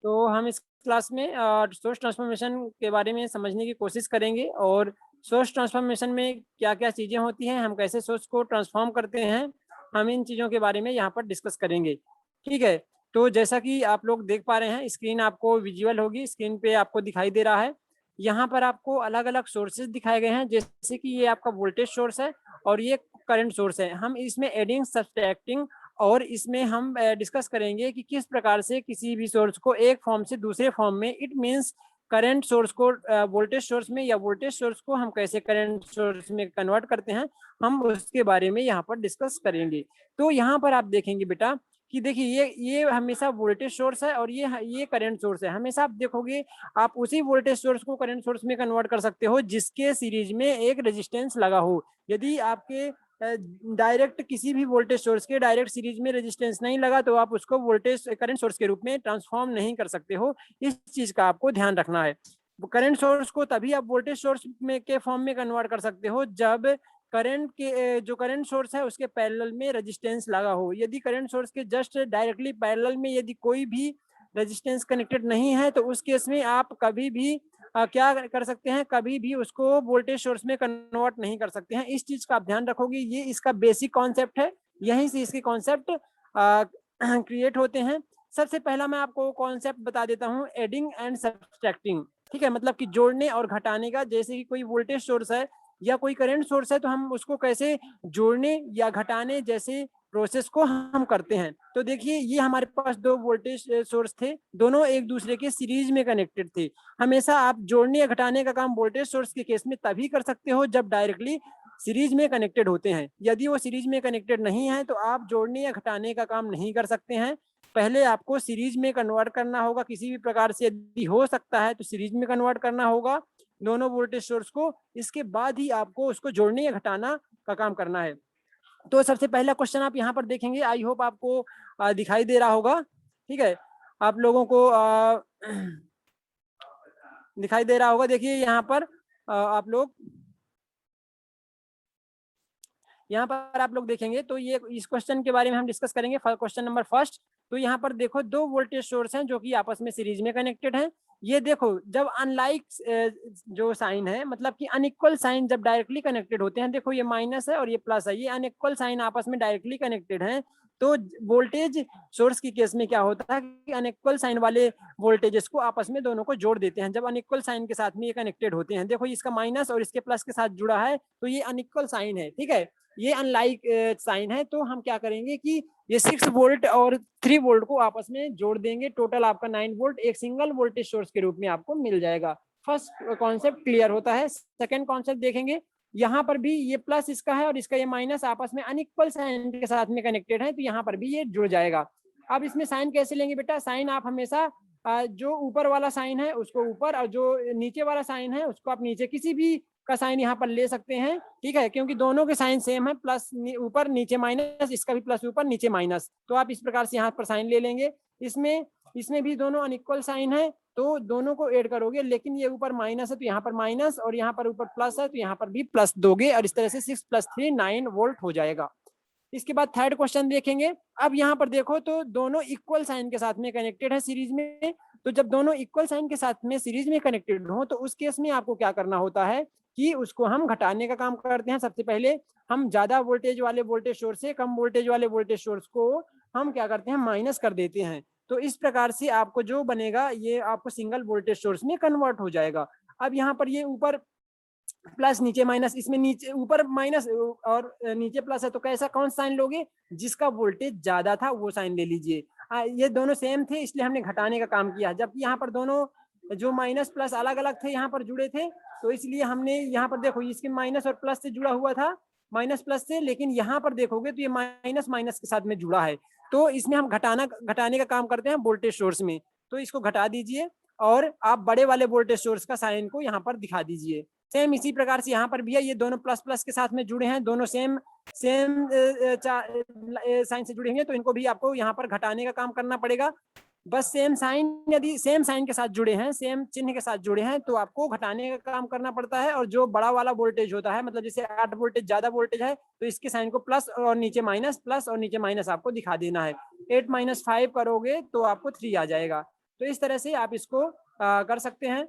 तो हम इस क्लास में सोर्स ट्रांसफॉर्मेशन के बारे में समझने की कोशिश करेंगे और सोर्स ट्रांसफॉर्मेशन में क्या-क्या चीज़ें होती हैं, हम कैसे सोर्स को ट्रांसफॉर्म करते हैं, हम इन चीज़ों के बारे में यहाँ पर डिस्कस करेंगे। ठीक है? तो जैसा कि आप लोग देख पा रहे हैं, स्क्रीन आपको विजुअल होगी, स्क्रीन पे आपको दिखाई दे रहा है। यहाँ पर आपको अलग-अलग सोर्सेज़ दिखाए गए हैं, जैसे कि ये आपका वोल्टेज सोर्स है और ये करंट सोर्स है। हम इसमें एडिंग, सब्सट्रैक्टिंग और इसमें हम डिस्कस करेंगे कि किस प्रकार से किसी भी सोर्स को एक फॉर्म से दूसरे फॉर्म में, इट मीन्स करंट सोर्स को वोल्टेज सोर्स में या वोल्टेज सोर्स को हम कैसे करंट सोर्स में कन्वर्ट करते हैं, हम उसके बारे में यहाँ पर डिस्कस करेंगे। तो यहाँ पर आप देखेंगे बेटा कि देखिए ये हमेशा वोल्टेज सोर्स है और ये करंट सोर्स है। हमेशा आप देखोगे आप उसी वोल्टेज सोर्स को करंट सोर्स में कन्वर्ट कर सकते हो जिसके सीरीज में एक रेजिस्टेंस लगा हो। यदि आपके डायरेक्ट किसी भी वोल्टेज सोर्स के डायरेक्ट सीरीज में रेजिस्टेंस नहीं लगा तो आप उसको वोल्टेज करंट सोर्स के रूप में ट्रांसफॉर्म नहीं कर सकते हो। इस चीज का आपको ध्यान रखना है। करंट सोर्स को तभी आप वोल्टेज सोर्स में के फॉर्म में कन्वर्ट कर सकते हो जब करंट के जो करंट सोर्स है उसके पैरेलल में रेजिस्टेंस लगा हो। यदि करंट सोर्स के जस्ट डायरेक्टली पैरेलल में यदि कोई भी रेजिस्टेंस कनेक्टेड नहीं है तो उस केस में आप कभी भी क्या कर सकते हैं, कभी भी उसको वोल्टेज सोर्स में कन्वर्ट नहीं कर सकते हैं। इस चीज का आप ध्यान रखोगे, ये इसका बेसिक कॉन्सेप्ट है, यहीं से इसके कॉन्सेप्ट क्रिएट होते हैं। सबसे पहला मैं आपको कॉन्सेप्ट बता देता हूँ, एडिंग एंड सब्सट्रैक्टिंग। ठीक है, मतलब कि जोड़ने और घटाने का। जैसे कि कोई वोल्टेज सोर्स है या कोई करंट सोर्स है तो हम उसको कैसे जोड़ने या घटाने जैसे प्रोसेस को हम करते हैं। तो देखिए ये हमारे पास दो वोल्टेज सोर्स थे, दोनों एक दूसरे के सीरीज में कनेक्टेड थे। हमेशा आप जोड़ने या घटाने का काम वोल्टेज सोर्स के केस में तभी कर सकते हो जब डायरेक्टली सीरीज में कनेक्टेड होते हैं। यदि वो सीरीज में कनेक्टेड नहीं है तो आप जोड़ने या घटाने का काम नहीं कर सकते हैं। पहले आपको सीरीज में कन्वर्ट करना होगा किसी भी प्रकार से, यदि हो सकता है तो सीरीज में कन्वर्ट करना होगा दोनों वोल्टेज सोर्स को। इसके बाद ही आपको उसको जोड़ने या घटाना का काम करना है। तो सबसे पहला क्वेश्चन आप यहाँ पर देखेंगे, आई होप आपको दिखाई दे रहा होगा। ठीक है, आप लोगों को दिखाई दे रहा होगा। देखिए यहाँ पर आप लोग देखेंगे तो ये इस क्वेश्चन के बारे में हम डिस्कस करेंगे। Question number first. तो यहाँ पर देखो दो वोल्टेज सोर्स हैं जो कि आपस में सीरीज में कनेक्टेड हैं। ये देखो जब अनलाइक जो साइन है, मतलब कि अनइक्वल साइन जब डायरेक्टली कनेक्टेड होते हैं, देखो ये माइनस है और ये प्लस है, ये अनइक्वल साइन आपस में डायरेक्टली कनेक्टेड हैं। तो वोल्टेज सोर्स की केस में क्या होता है कि अनइक्वल साइन वाले वोल्टेजेस को आपस में दोनों को जोड़ देते हैं जब अनइक्वल साइन के साथ में ये कनेक्टेड होते हैं। देखो इसका माइनस और इसके प्लस के साथ जुड़ा है तो ये अनइक्वल साइन है। ठीक है, ये अनलाइक साइन है। तो हम क्या करेंगे कि ये 6 वोल्ट और 3 वोल्ट को आपस में जोड़ देंगे, टोटल आपका 9 वोल्ट एक सिंगल वोल्टेज सोर्स के रूप में आपको मिल जाएगा। फर्स्ट कॉन्सेप्ट क्लियर होता है। सेकंड कॉन्सेप्ट देखेंगे, यहाँ पर भी ये प्लस इसका है और इसका ये माइनस आपस में अनइक्वल साइन के साथ में कनेक्टेड है तो यहाँ पर भी ये जुड़ जाएगा। अब इसमें साइन कैसे लेंगे बेटा? साइन आप हमेशा जो ऊपर वाला साइन है उसको ऊपर और जो नीचे वाला साइन है उसको आप नीचे किसी भी का साइन यहाँ पर ले सकते हैं। ठीक है, क्योंकि दोनों के साइन सेम है, प्लस ऊपर नीचे माइनस, इसका भी प्लस ऊपर नीचे माइनस, तो आप इस प्रकार से यहाँ पर साइन ले लेंगे। इसमें भी दोनों अनइक्वल साइन है तो दोनों को ऐड करोगे, लेकिन ये ऊपर माइनस है तो यहाँ पर माइनस और यहाँ पर ऊपर प्लस है तो यहाँ पर भी प्लस दोगे और इस तरह से 6 + 3 9 वोल्ट हो जाएगा। इसके बाद थर्ड क्वेश्चन देखेंगे। अब यहाँ पर देखो तो दोनों इक्वल साइन के साथ में कनेक्टेड है सीरीज में। तो जब दोनों इक्वल साइन के साथ में सीरीज में कनेक्टेड हो तो उस केस में आपको क्या करना होता है कि उसको हम घटाने का काम करते हैं। सबसे पहले हम ज्यादा वोल्टेज वाले वोल्टेज सोर्स से कम वोल्टेज वाले वोल्टेज सोर्स को हम क्या करते हैं, माइनस कर देते हैं। तो इस प्रकार से आपको जो बनेगा ये आपको सिंगल वोल्टेज सोर्स में कन्वर्ट हो जाएगा। अब यहाँ पर ये ऊपर प्लस नीचे माइनस, इसमें नीचे ऊपर माइनस और नीचे प्लस है तो कैसा कौन साइन लोगे? जिसका वोल्टेज ज्यादा था वो साइन ले लीजिए। ये दोनों सेम थे इसलिए हमने घटाने का काम किया, जबकि यहाँ पर दोनों जो माइनस प्लस अलग अलग थे यहाँ पर जुड़े थे तो इसलिए हमने यहाँ पर देखो इसके माइनस और प्लस से जुड़ा हुआ था, माइनस प्लस से, लेकिन यहाँ पर देखोगे तो ये माइनस माइनस के साथ में जुड़ा है। तो इसमें हम घटाने का काम करते हैं वोल्टेज सोर्स में। तो इसको घटा दीजिए और आप बड़े वाले वोल्टेज सोर्स का साइन को यहाँ पर दिखा दीजिए। सेम इसी प्रकार से यहाँ पर भी है, ये दोनों प्लस प्लस के साथ में जुड़े हैं, दोनों सेम साइन से जुड़े हैं तो इनको भी आपको यहाँ पर घटाने का काम करना पड़ेगा। बस सेम साइन, यदि सेम साइन के साथ जुड़े हैं, सेम चिन्ह के साथ जुड़े हैं तो आपको घटाने का काम करना पड़ता है। और जो बड़ा वाला वोल्टेज होता है, मतलब जैसे 8 वोल्टेज ज्यादा वोल्टेज है तो इसके साइन को प्लस और नीचे माइनस, प्लस और नीचे माइनस आपको दिखा देना है। 8 - 5 करोगे तो आपको 3 आ जाएगा। तो इस तरह से आप इसको कर सकते हैं।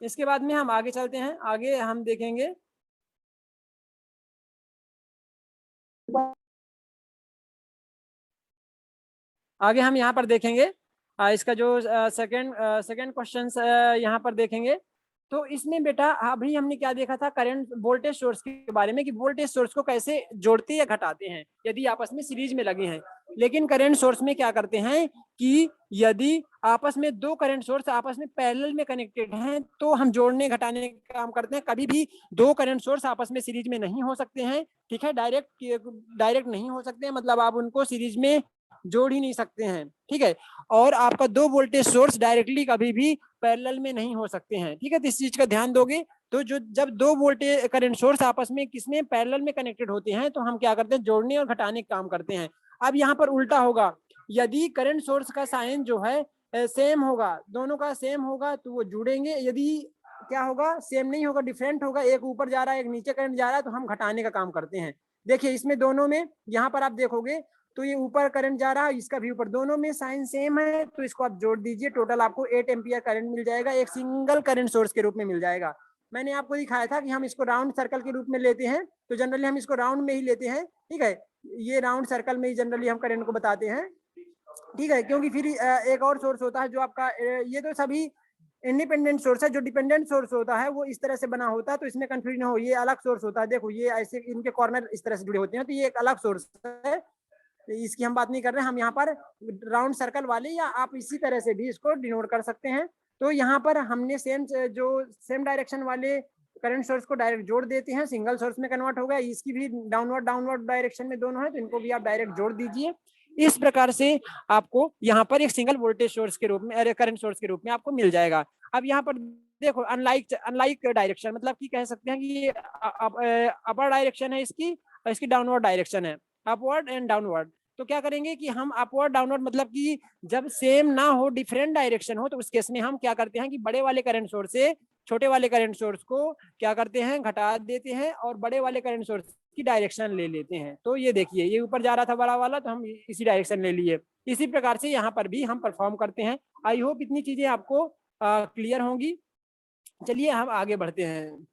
इसके बाद में हम आगे चलते हैं, आगे हम देखेंगे आगे हम यहाँ पर देखेंगे इसका जो सेकंड क्वेश्चन यहाँ पर देखेंगे। तो इसमें बेटा अभी हमने क्या देखा था, करंट वोल्टेज सोर्स के बारे में कि वोल्टेज सोर्स को कैसे जोड़ते या घटाते हैं यदि आपस में सीरीज में लगे हैं। लेकिन करंट सोर्स में क्या करते हैं कि यदि आपस में दो करंट सोर्स आपस में पैरेलल में कनेक्टेड हैं तो हम जोड़ने घटाने का काम करते हैं। कभी भी दो करंट सोर्स आपस में सीरीज में नहीं हो सकते हैं, ठीक है, डायरेक्ट नहीं हो सकते हैं, मतलब आप उनको सीरीज में जोड़ ही नहीं सकते हैं, ठीक है। और आपका दो वोल्टेज सोर्स डायरेक्टली कभी भी पैरेलल में नहीं हो सकते हैं, ठीक है। तो इस चीज का ध्यान दोगे। तो जो जब दो वोल्टेज करंट सोर्स आपस में किसमें पैरेलल में कनेक्टेड होते हैं तो हम क्या करते हैं, जोड़ने और घटाने का काम करते हैं। अब यहाँ पर उल्टा होगा, यदि करंट सोर्स का साइन जो है सेम होगा, दोनों का सेम होगा तो वो जुड़ेंगे। यदि क्या होगा, सेम नहीं होगा, डिफरेंट होगा, एक ऊपर जा रहा है एक नीचे करंट जा रहा है, तो हम घटाने का काम करते हैं। देखिए इसमें दोनों में यहाँ पर आप देखोगे तो ये ऊपर करंट जा रहा है, इसका भी ऊपर, दोनों में साइन सेम है, तो इसको आप जोड़ दीजिए, टोटल आपको 8 एम्पियर करंट मिल जाएगा, एक सिंगल करंट सोर्स के रूप में मिल जाएगा। मैंने आपको दिखाया था कि हम इसको राउंड सर्कल के रूप में लेते हैं, तो जनरली हम इसको राउंड में ही लेते हैं, ठीक है। ये राउंड सर्कल में ही जनरली हम करंट को बताते हैं, ठीक है। क्योंकि फिर एक और सोर्स होता है जो आपका ये तो सभी इंडिपेंडेंट सोर्स है, जो डिपेंडेंट सोर्स होता है वो इस तरह से बना होता है, तो इसमें कंफ्यूजन हो, ये अलग सोर्स होता है, देखो ये ऐसे इनके कॉर्नर इस तरह से जुड़े होते हैं, तो ये एक अलग सोर्स है, इसकी हम बात नहीं कर रहे हैं। हम यहाँ पर राउंड सर्कल वाले या आप इसी तरह से भी इसको डिनोट कर सकते हैं। तो यहाँ पर हमने सेम डायरेक्शन वाले करंट सोर्स को डायरेक्ट जोड़ देते हैं, सिंगल सोर्स में कन्वर्ट हो गया, इसकी भी डाउनवर्ड डायरेक्शन में दोनों है, तो इनको भी आप डायरेक्ट जोड़ दीजिए। इस प्रकार से आपको यहाँ पर एक सिंगल वोल्टेज सोर्स के रूप में, करंट सोर्स के रूप में आपको मिल जाएगा। अब यहाँ पर देखो अनलाइक डायरेक्शन, मतलब कि कह सकते हैं कि ये अपर डायरेक्शन है इसकी और इसकी डाउनवर्ड डायरेक्शन है, अपवर्ड एंड डाउनवर्ड। तो क्या करेंगे कि हम अपवर्ड डाउनवर्ड मतलब कि जब सेम ना हो, डिफरेंट डायरेक्शन हो, तो उस केस में हम क्या करते हैं कि बड़े वाले करंट सोर्स से छोटे वाले करंट सोर्स को क्या करते हैं, घटा देते हैं और बड़े वाले करंट सोर्स की डायरेक्शन ले लेते हैं। तो ये देखिए ये ऊपर जा रहा था बड़ा वाला, तो हम इसी डायरेक्शन ले लिए। इसी प्रकार से यहाँ पर भी हम परफॉर्म करते हैं। आई होप इतनी चीजें आपको क्लियर होंगी। चलिए हम आगे बढ़ते हैं।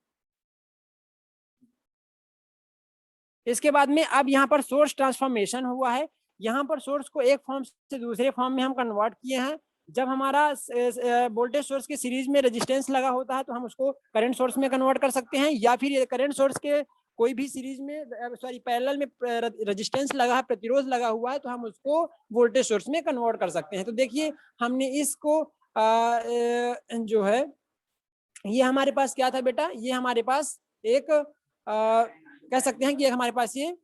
इसके बाद में अब यहाँ पर सोर्स ट्रांसफॉर्मेशन हुआ है। यहाँ पर सोर्स को एक फॉर्म से दूसरे फॉर्म में हम कन्वर्ट किए हैं। जब हमारा वोल्टेज सोर्स के सीरीज में रेजिस्टेंस लगा होता है तो हम उसको करंट सोर्स में कन्वर्ट कर सकते हैं, या फिर करंट सोर्स के कोई भी सीरीज में पैरेलल में रेजिस्टेंस लगा है, प्रतिरोध लगा हुआ है, तो हम उसको वोल्टेज सोर्स में कन्वर्ट कर सकते हैं। तो देखिए हमने इसको जो है, ये हमारे पास क्या था बेटा, ये हमारे पास एक कह सकते हैं कि हमारे पास ये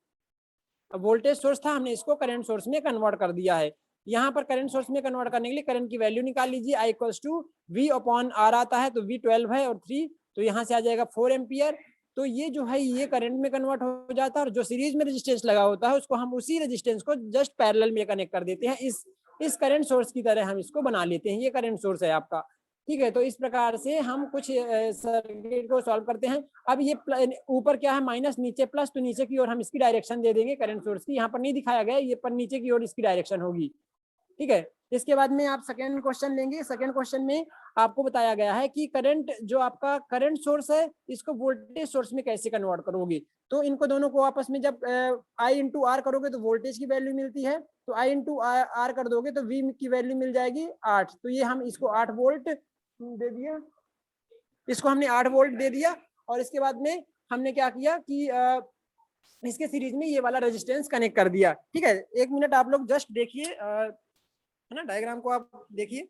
वोल्टेज सोर्स था, हमने इसको करंट सोर्स में कन्वर्ट कर दिया है। यहाँ पर करंट सोर्स में कन्वर्ट करने के लिए करंट की वैल्यू निकाल लीजिए, I equals to V upon R आता है, तो वी 12 है और 3, तो यहाँ से आ जाएगा 4 एम्पियर। तो ये जो है ये करंट में कन्वर्ट हो जाता है, और जो सीरीज में रेजिस्टेंस लगा होता है उसको हम उसी रेजिस्टेंस को जस्ट पैरेलल में कनेक्ट कर देते हैं, इस करंट सोर्स की तरह हम इसको बना लेते हैं। ये करंट सोर्स है आपका, ठीक है। तो इस प्रकार से हम कुछ सर्किट को सॉल्व करते हैं। अब ये ऊपर क्या है माइनस, नीचे प्लस, तो नीचे की ओर हम इसकी डायरेक्शन दे देंगे करंट सोर्स की, यहाँ पर नहीं दिखाया गया ये, पर नीचे की ओर इसकी डायरेक्शन होगी, ठीक है। इसके बाद में आप सेकेंड क्वेश्चन लेंगे। सेकेंड क्वेश्चन में आपको बताया गया है कि करंट जो आपका करंट सोर्स है इसको वोल्टेज सोर्स में कैसे कन्वर्ट करोगे। तो इनको दोनों को आपस में जब आई इंटू आर करोगे तो वोल्टेज की वैल्यू मिलती है, तो आई इंटू आर कर दोगे तो वी की वैल्यू मिल जाएगी 8। तो ये हम इसको 8 वोल्ट दे दिया, इसको हमने 8 वोल्ट दे दिया। और इसके बाद में हमने क्या किया कि इसके सीरीज में ये वाला रेजिस्टेंस कनेक्ट कर दिया, ठीक है। एक मिनट आप लोग जस्ट देखिए, है ना, डायग्राम को आप देखिए।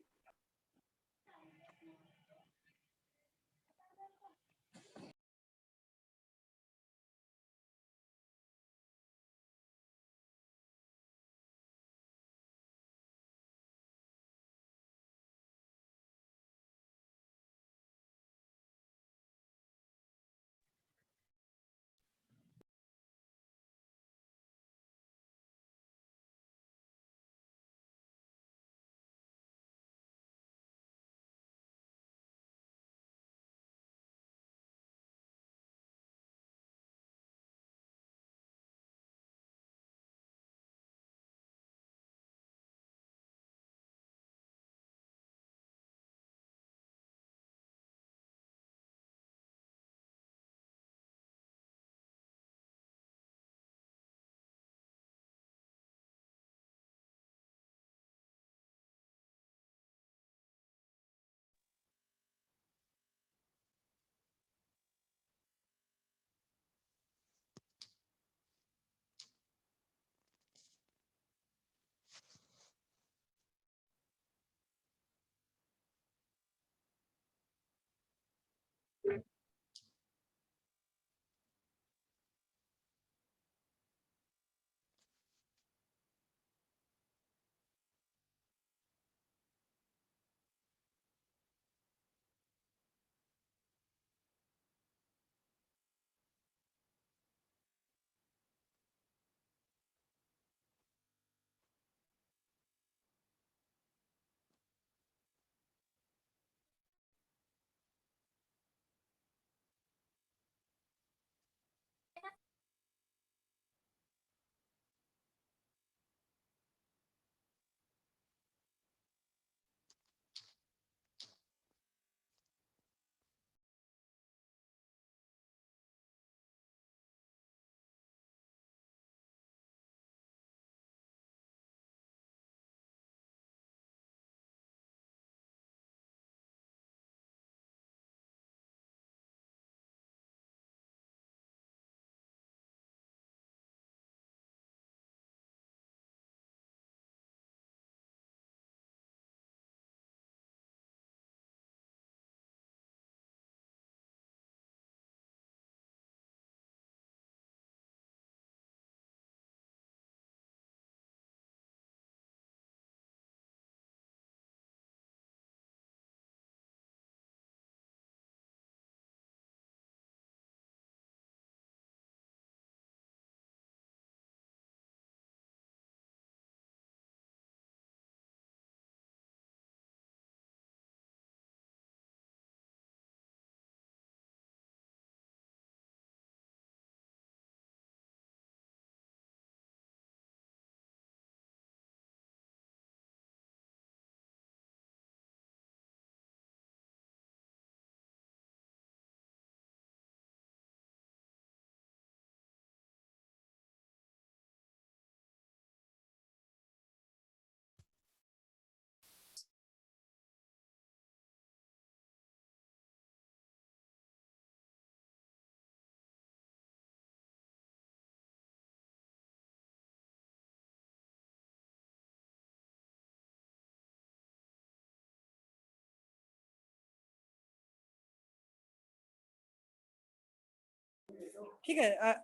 ठीक है,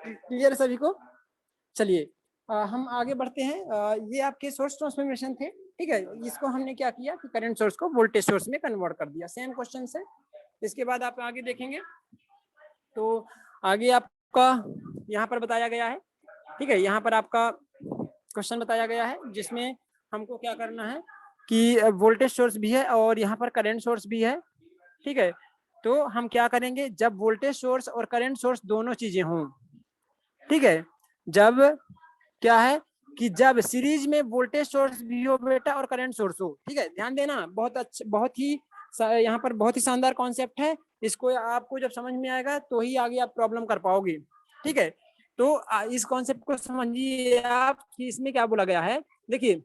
क्लियर सभी को। चलिए हम आगे बढ़ते हैं। ये आपके सोर्स ट्रांसफॉर्मेशन थे, ठीक है। इसको हमने क्या किया कि करंट सोर्स को वोल्टेज सोर्स में कन्वर्ट कर दिया, सेम क्वेश्चन से। इसके बाद आप आगे देखेंगे तो आगे आपका यहाँ पर बताया गया है, ठीक है। यहाँ पर आपका क्वेश्चन बताया गया है जिसमें हमको क्या करना है कि वोल्टेज सोर्स भी है और यहाँ पर करंट सोर्स भी है, ठीक है। तो हम क्या करेंगे, जब वोल्टेज सोर्स और करंट सोर्स दोनों चीजें हों, ठीक है, जब क्या है कि जब सीरीज में वोल्टेज सोर्स भी हो बेटा और करंट सोर्स हो, ठीक है। ध्यान देना, बहुत अच्छा, बहुत ही यहाँ पर बहुत ही शानदार कॉन्सेप्ट है। इसको आपको जब समझ में आएगा तो ही आगे आप प्रॉब्लम कर पाओगे, ठीक है। तो इस कॉन्सेप्ट को समझिए आप कि इसमें क्या बोला गया है। देखिए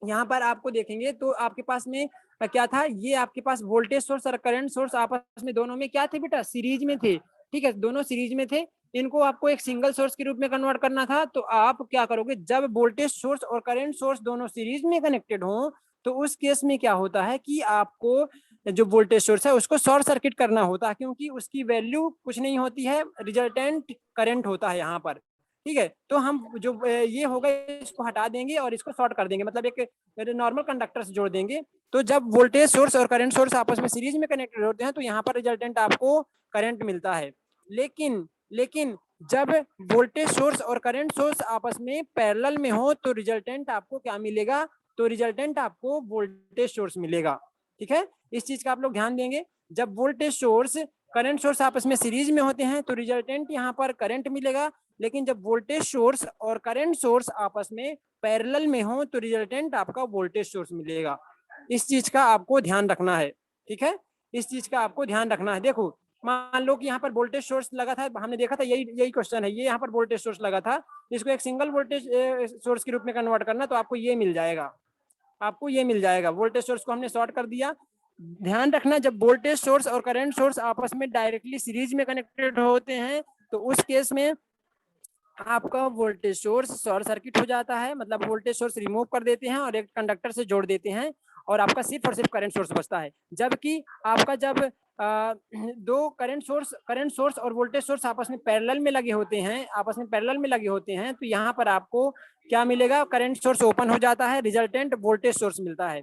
यहाँ पर आपको देखेंगे तो आपके पास में क्या था, ये आपके पास वोल्टेज सोर्स और करंट सोर्स आपस में दोनों में क्या थे बेटा, सीरीज में थे, ठीक है। दोनों सीरीज में थे, इनको आपको एक सिंगल सोर्स के रूप में कन्वर्ट करना था। तो आप क्या करोगे, जब वोल्टेज सोर्स और करंट सोर्स दोनों सीरीज में कनेक्टेड हो तो उस केस में क्या होता है कि आपको जो वोल्टेज सोर्स है उसको शॉर्ट सर्किट करना होता है, क्योंकि उसकी वैल्यू कुछ नहीं होती है, रिजल्टेंट करंट होता है यहाँ पर, ठीक है। तो हम जो ये होगा इसको हटा देंगे और इसको शॉर्ट कर देंगे, मतलब एक नॉर्मल कंडक्टर से जोड़ देंगे। तो जब वोल्टेज सोर्स और करंट सोर्स आपस में सीरीज में कनेक्टेड होते हैं तो यहाँ पर रिजल्टेंट आपको करंट मिलता है। लेकिन जब वोल्टेज सोर्स और करंट सोर्स आपस में पैरेलल में हो तो रिजल्टेंट आपको क्या मिलेगा, तो रिजल्टेंट आपको वोल्टेज सोर्स मिलेगा, ठीक है। इस चीज का आप लोग ध्यान देंगे, जब वोल्टेज सोर्स करंट सोर्स आपस में सीरीज में होते हैं तो रिजल्टेंट यहाँ पर करंट मिलेगा, लेकिन जब वोल्टेज सोर्स और करंट सोर्स आपस में पैरेलल में हो तो रिजल्टेंट आपका वोल्टेज सोर्स मिलेगा। इस चीज का आपको ध्यान रखना है, ठीक है। इस चीज का आपको ध्यान रखना है। देखो मान लो कि यहाँ पर वोल्टेज सोर्स लगा था, हमने देखा था यही क्वेश्चन है, ये यहाँ पर वोल्टेज सोर्स लगा था, इसको एक सिंगल वोल्टेज सोर्स के रूप में कन्वर्ट करना, तो आपको ये मिल जाएगा, आपको ये मिल जाएगा। वोल्टेज सोर्स को हमने शॉर्ट कर दिया। ध्यान रखना, जब वोल्टेज सोर्स और करंट सोर्स आपस में डायरेक्टली सीरीज में कनेक्टेड होते हैं तो उस केस में आपका वोल्टेज सोर्स शॉर्ट सर्किट हो जाता है, मतलब वोल्टेज सोर्स रिमूव कर देते हैं और एक कंडक्टर से जोड़ देते हैं और आपका सिर्फ और सिर्फ करंट सोर्स बचता है। जबकि आपका जब दो करंट सोर्स और वोल्टेज सोर्स आपस में पैरेलल में लगे होते हैं, तो यहाँ पर आपको क्या मिलेगा, करंट सोर्स ओपन हो जाता है, रिजल्टेंट वोल्टेज सोर्स मिलता है।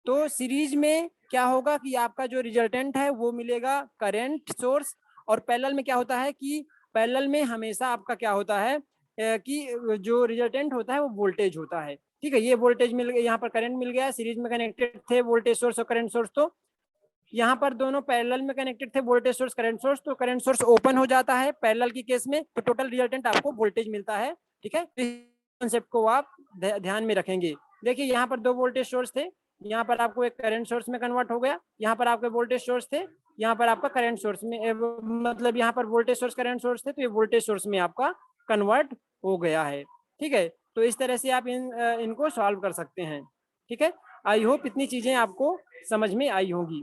तो सीरीज में क्या होगा कि आपका जो रिजल्टेंट है वो मिलेगा करंट सोर्स, और पैरेलल में क्या होता है कि पैरेलल में हमेशा आपका क्या होता है कि जो रिजल्टेंट होता है वो वोल्टेज होता है, ठीक है। ये वोल्टेज मिल गया, यहाँ पर करंट मिल गया, सीरीज में कनेक्टेड थे वोल्टेज सोर्स और करंट सोर्स, तो यहाँ पर दोनों पैरेलल में कनेक्टेड थे वोल्टेज सोर्स करंट सोर्स, तो करंट सोर्स ओपन हो जाता है पैरेलल की केस में, तो टोटल रिजल्टेंट आपको वोल्टेज मिलता है, ठीक है। इस कॉन्सेप्ट को आप ध्यान में रखेंगे। देखिए यहाँ पर दो वोल्टेज सोर्स थे, यहाँ पर आपको एक करंट सोर्स में कन्वर्ट हो गया, यहाँ पर आपके वोल्टेज सोर्स थे, यहाँ पर आपका करंट सोर्स में, मतलब यहाँ पर वोल्टेज सोर्स करंट सोर्स थे, तो ये वोल्टेज सोर्स में आपका कन्वर्ट हो गया है, ठीक है। तो इस तरह से आप इनको सॉल्व कर सकते हैं, ठीक है। आई होप इतनी चीजें आपको समझ में आई होंगी।